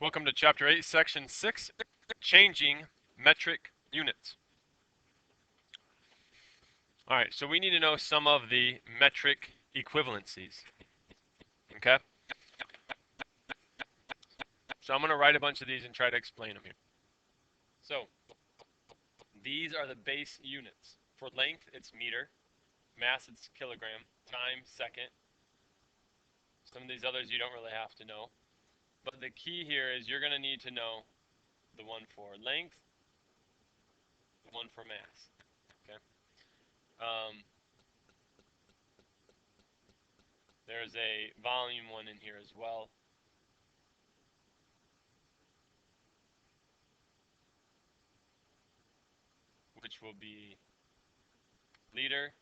Welcome to Chapter 8, Section 6, Changing Metric Units. Alright, so we need to know some of the metric equivalencies. Okay? So I'm going to write a bunch of these and try to explain them here. So, these are the base units. For length, it's meter. Mass, it's kilogram. Time, second. Some of these others you don't really have to know. But the key here is you're going to need to know the one for length, the one for mass. Okay? There's a volume one in here as well. Which will be liter,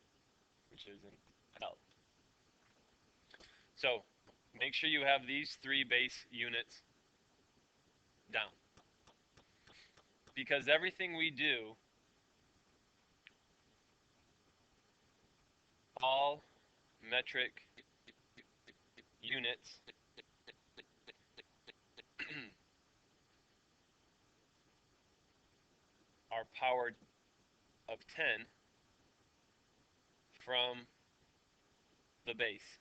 which is an L. So make sure you have these three base units down. Because everything we do, all metric units are powered of 10 from the base.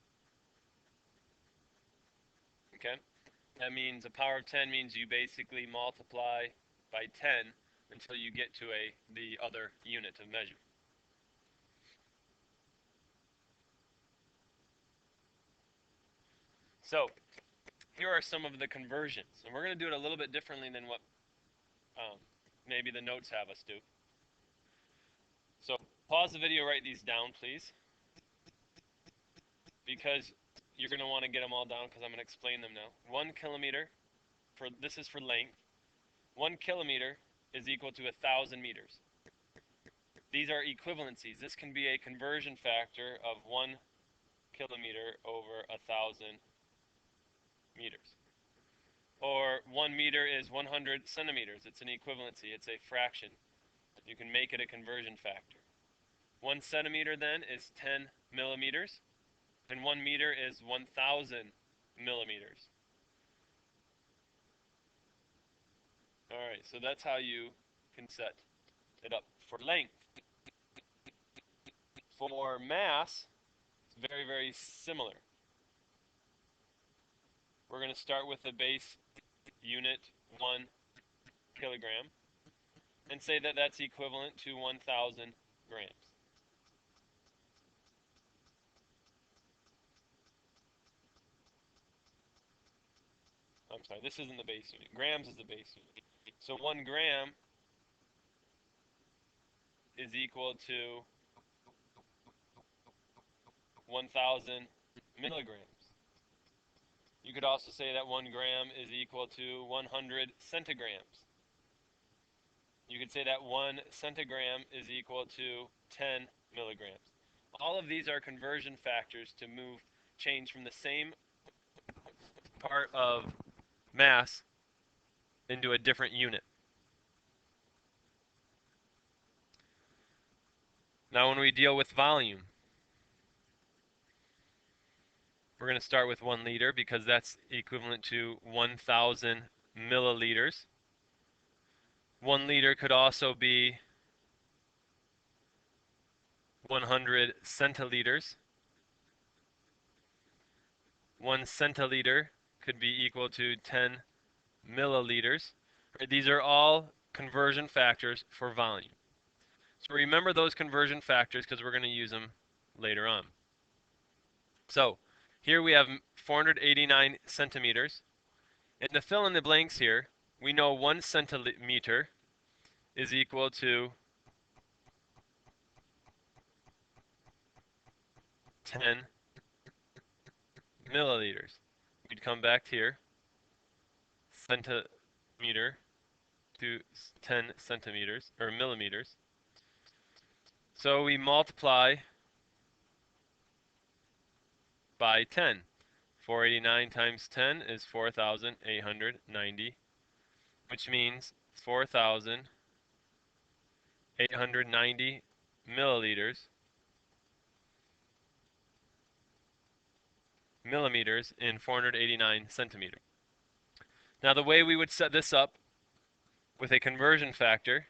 Okay? That means a power of 10 means you basically multiply by 10 until you get to the other unit of measure. So here are some of the conversions, and we're going to do it a little bit differently than what maybe the notes have us do. So pause the video, write these down, please, because you're going to want to get them all down because I'm going to explain them now. 1 kilometer, this is for length. 1 kilometer is equal to 1,000 meters. These are equivalencies. This can be a conversion factor of 1 kilometer over 1,000 meters. Or 1 meter is 100 centimeters. It's an equivalency. It's a fraction. You can make it a conversion factor. 1 centimeter then is 10 millimeters. And 1 meter is 1,000 millimeters. Alright, so that's how you can set it up. For length. For mass, it's very, very similar. We're going to start with the base unit, 1 kilogram, and say that that's equivalent to 1,000 grams. I'm sorry, this isn't the base unit. Grams is the base unit. So 1 gram is equal to 1,000 milligrams. You could also say that 1 gram is equal to 100 centigrams. You could say that 1 centigram is equal to 10 milligrams. All of these are conversion factors to change from the same part of mass into a different unit. Now when we deal with volume, we're going to start with 1 liter because that's equivalent to 1,000 milliliters. 1 liter could also be 100 centiliters. 1 centiliter could be equal to 10 milliliters. These are all conversion factors for volume. So remember those conversion factors because we're going to use them later on. So here we have 489 centimeters. And to fill in the blanks here, we know 1 centimeter is equal to 10 milliliters. We'd come back here, centimeter to 10 centimeters, or millimeters. So we multiply by 10. 489 times 10 is 4,890, which means 4,890 millimeters in 489 centimeters. Now the way we would set this up with a conversion factor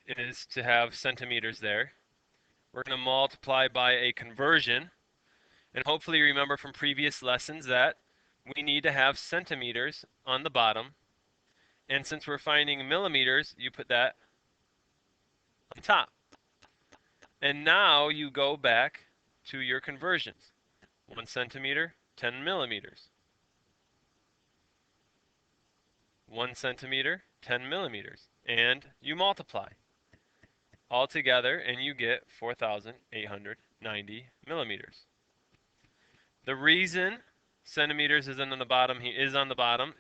is to have centimeters there. We're going to multiply by a conversion, and hopefully you remember from previous lessons that we need to have centimeters on the bottom, and since we're finding millimeters, you put that on top. And now you go back to your conversions. 1 centimeter, 10 millimeters. 1 centimeter, 10 millimeters. And you multiply all together and you get 4,890 millimeters. The reason centimeters is on the bottom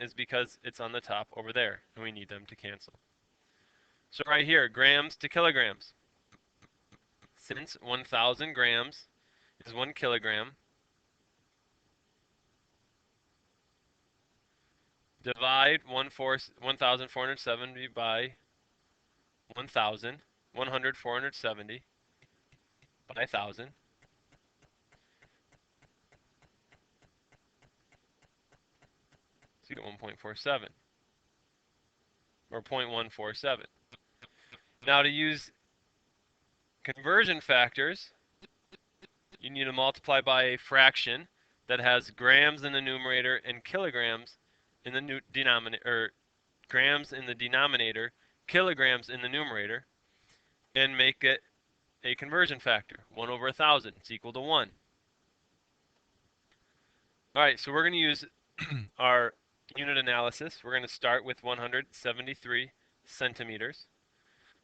is because it's on the top over there and we need them to cancel. So right here, grams to kilograms. Since 1,000 grams is 1 kilogram, divide 1,470 by 1,000, 470 by 1,000. So you get 1.47 or 0.147. Now to use conversion factors, you need to multiply by a fraction that has grams in the numerator and kilograms in the denominator, or grams in the denominator, kilograms in the numerator, and make it a conversion factor. 1 over 1,000 is equal to 1. All right, so we're going to use our unit analysis. We're going to start with 173 centimeters.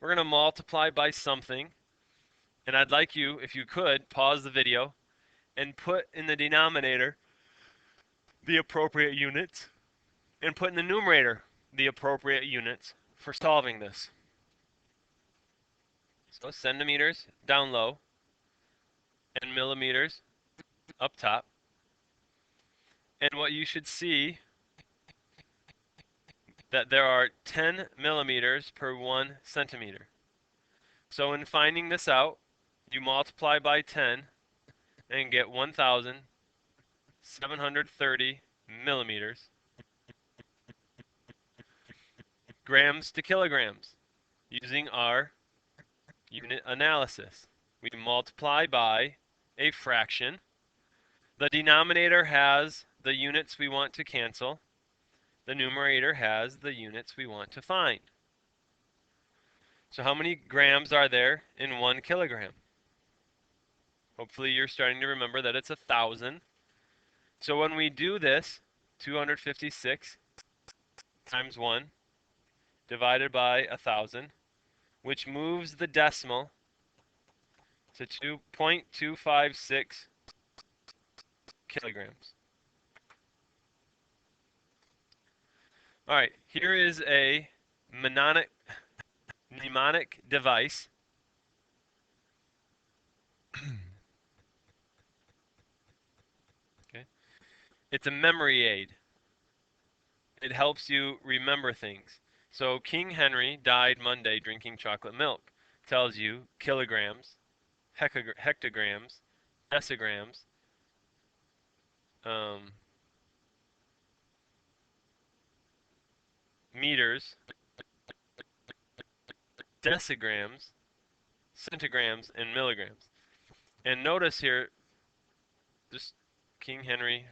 We're going to multiply by something, and I'd like you, if you could, pause the video and put in the denominator the appropriate units, and put in the numerator the appropriate units for solving this. So centimeters down low and millimeters up top. And what you should see that there are 10 millimeters per 1 centimeter. So in finding this out, you multiply by 10 and get 1,730 millimeters. Grams to kilograms, using our unit analysis. We multiply by a fraction. The denominator has the units we want to cancel. The numerator has the units we want to find. So how many grams are there in 1 kilogram? Hopefully you're starting to remember that it's 1,000. So when we do this, 256 times 1 divided by 1,000, which moves the decimal to 2.256 kilograms. All right, here is a mnemonic device. Okay. It's a memory aid. It helps you remember things. So King Henry died Monday drinking chocolate milk. Tells you kilograms, hectograms, decigrams, meters, decigrams, centigrams, and milligrams. And notice here, just King Henry,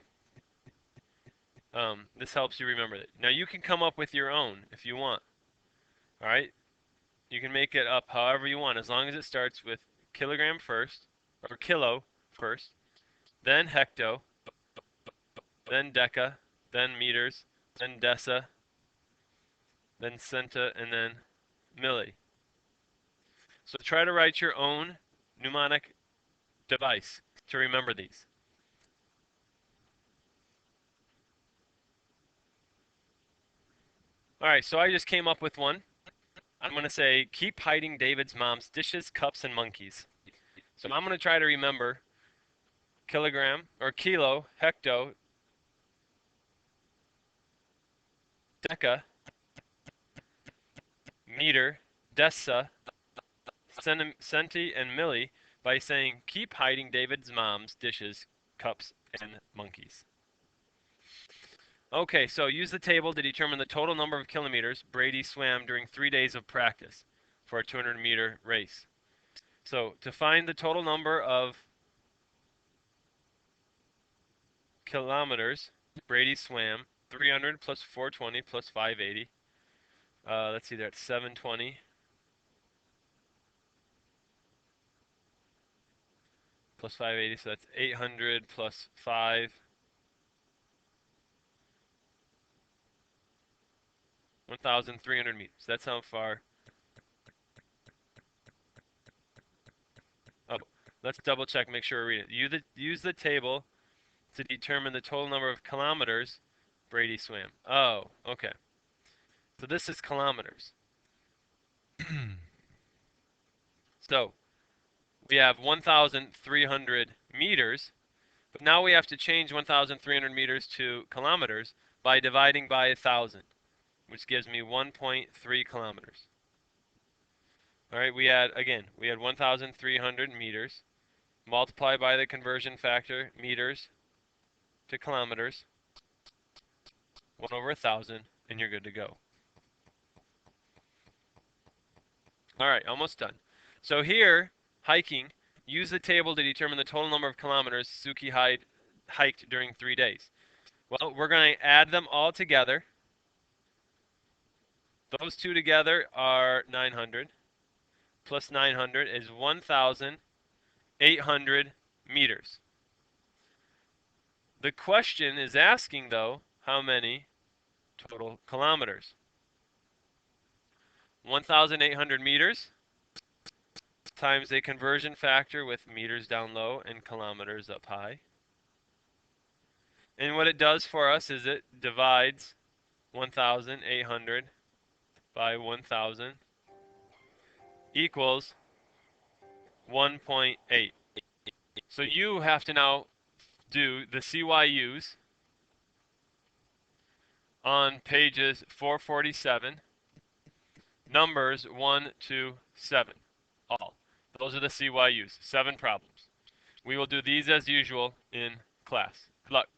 this helps you remember it. Now you can come up with your own if you want. All right? You can make it up however you want, as long as it starts with kilogram first, or kilo first, then hecto, then deca, then meters, then deci, then centa, and then milli. So try to write your own mnemonic device to remember these. All right, so I just came up with one. I'm going to say, keep hiding David's mom's dishes, cups, and monkeys. So I'm going to try to remember kilogram, or kilo, hecto, deca, meter, deca, centi, and milli by saying, keep hiding David's mom's dishes, cups, and monkeys. Okay, so use the table to determine the total number of kilometers Brady swam during 3 days of practice for a 200-meter race. So to find the total number of kilometers Brady swam, 300 plus 420 plus 580. Let's see, they're at 720 plus 580, so that's 800 plus 5, 1,300 meters. That's how far. Oh, let's double check, make sure we read it. Use the table to determine the total number of kilometers Brady swam. Oh, okay. So this is kilometers. So we have 1,300 meters, but now we have to change 1,300 meters to kilometers by dividing by 1,000, which gives me 1.3 kilometers. All right, we had 1,300 meters, multiply by the conversion factor, meters to kilometers, 1 over 1,000, and you're good to go. All right, almost done. So here, hiking, use the table to determine the total number of kilometers Suzuki hiked during 3 days. Well, we're going to add them all together. Those two together are 900. Plus 900 is 1,800 meters. The question is asking, though, how many total kilometers? 1,800 meters times a conversion factor with meters down low and kilometers up high. And what it does for us is it divides 1,800 by 1,000 equals 1.8. So you have to now do the CYUs on pages 447, numbers 1 to 7, all. Those are the CYUs, 7 problems. We will do these as usual in class. Good luck.